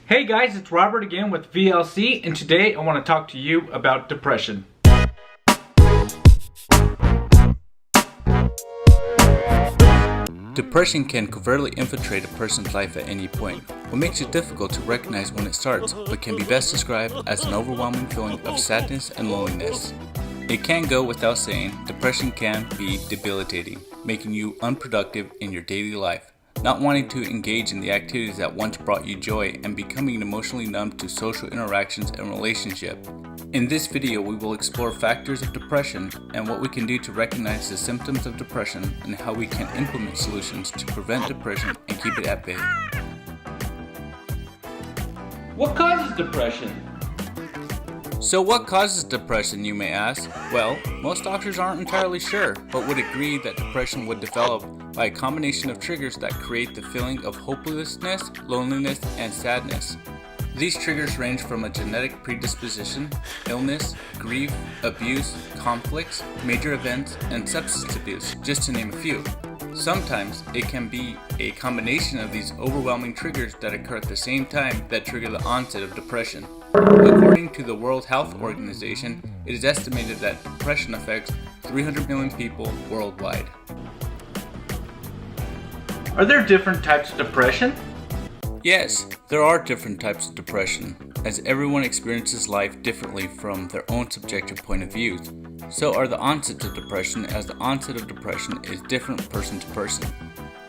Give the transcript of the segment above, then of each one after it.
Hey guys, it's Robert again with V.L.C. and today I want to talk to you about depression. Depression can covertly infiltrate a person's life at any point. What makes it difficult to recognize when it starts, but can be best described as an overwhelming feeling of sadness and loneliness. It can go without saying, depression can be debilitating, making you unproductive in your daily life, not wanting to engage in the activities that once brought you joy, and becoming emotionally numb to social interactions and relationships. In this video, we will explore factors of depression and what we can do to recognize the symptoms of depression and how we can implement solutions to prevent depression and keep it at bay. What causes depression? So what causes depression, you may ask? Well, most doctors aren't entirely sure, but would agree that depression would develop by a combination of triggers that create the feeling of hopelessness, loneliness, and sadness. These triggers range from a genetic predisposition, illness, grief, abuse, conflicts, major events, and substance abuse, just to name a few. Sometimes it can be a combination of these overwhelming triggers that occur at the same time that trigger the onset of depression. According to the World Health Organization, it is estimated that depression affects 300 million people worldwide. Are there different types of depression? Yes, there are different types of depression, as everyone experiences life differently from their own subjective point of view. So are the onsets of depression, as the onset of depression is different person to person.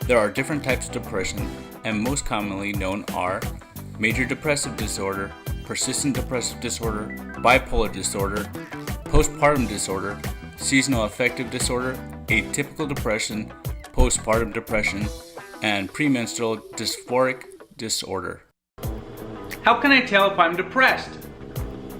There are different types of depression, and most commonly known are major depressive disorder, persistent depressive disorder, bipolar disorder, postpartum disorder, seasonal affective disorder, atypical depression, postpartum depression, and premenstrual dysphoric disorder. How can I tell if I'm depressed?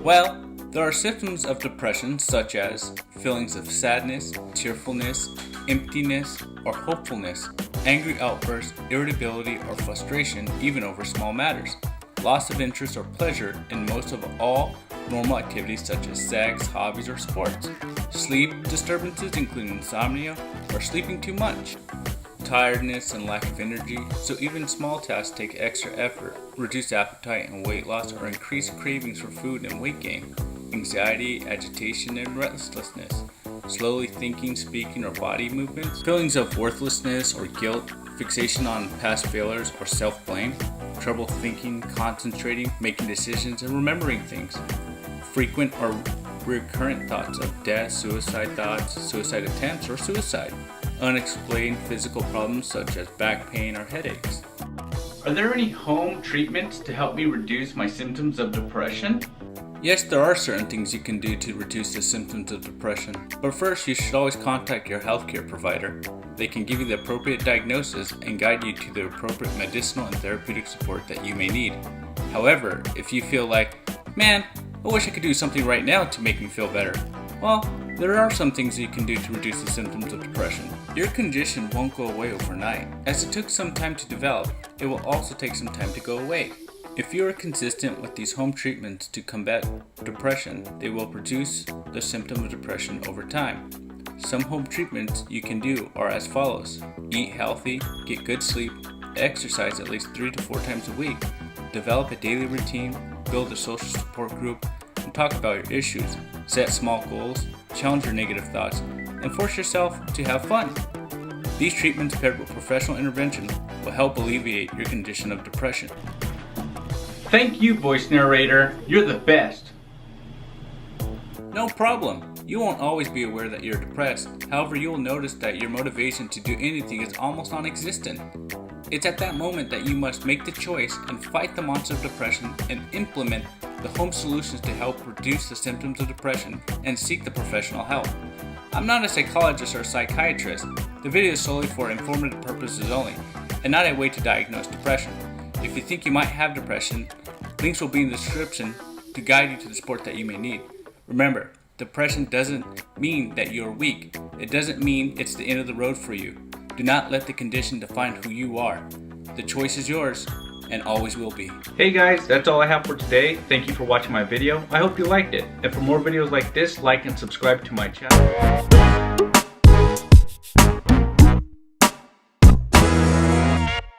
Well, there are symptoms of depression such as feelings of sadness, tearfulness, emptiness, or hopefulness, angry outbursts, irritability, or frustration even over small matters, loss of interest or pleasure in most of all normal activities such as sex, hobbies, or sports, sleep disturbances including insomnia or sleeping too much, tiredness and lack of energy, so even small tasks take extra effort, reduced appetite and weight loss, or increased cravings for food and weight gain, anxiety, agitation, and restlessness, slowly thinking, speaking, or body movements, feelings of worthlessness or guilt, fixation on past failures or self-blame, trouble thinking, concentrating, making decisions, and remembering things, frequent or recurrent thoughts of death, suicide thoughts, suicide attempts, or suicide, unexplained physical problems such as back pain or headaches. Are there any home treatments to help me reduce my symptoms of depression? Yes, there are certain things you can do to reduce the symptoms of depression, but first you should always contact your healthcare provider. They can give you the appropriate diagnosis and guide you to the appropriate medicinal and therapeutic support that you may need. However, if you feel like, man, I wish I could do something right now to make me feel better, well, there are some things you can do to reduce the symptoms of depression. Your condition won't go away overnight. As it took some time to develop, it will also take some time to go away. If you are consistent with these home treatments to combat depression, they will reduce the symptom of depression over time. Some home treatments you can do are as follows: eat healthy, get good sleep, exercise at least 3 to 4 times a week, develop a daily routine, build a social support group, and talk about your issues, set small goals, challenge your negative thoughts, and force yourself to have fun. These treatments paired with professional intervention will help alleviate your condition of depression. Thank you, voice narrator. You're the best. No problem. You won't always be aware that you're depressed. However, you will notice that your motivation to do anything is almost non-existent. It's at that moment that you must make the choice and fight the monster of depression and implement the home solutions to help reduce the symptoms of depression and seek the professional help. I'm not a psychologist or a psychiatrist. The video is solely for informative purposes only, and not a way to diagnose depression. If you think you might have depression, links will be in the description to guide you to the support that you may need. Remember, depression doesn't mean that you're weak. It doesn't mean it's the end of the road for you. Do not let the condition define who you are. The choice is yours, and always will be. Hey guys, that's all I have for today. Thank you for watching my video. I hope you liked it. And for more videos like this, like and subscribe to my channel.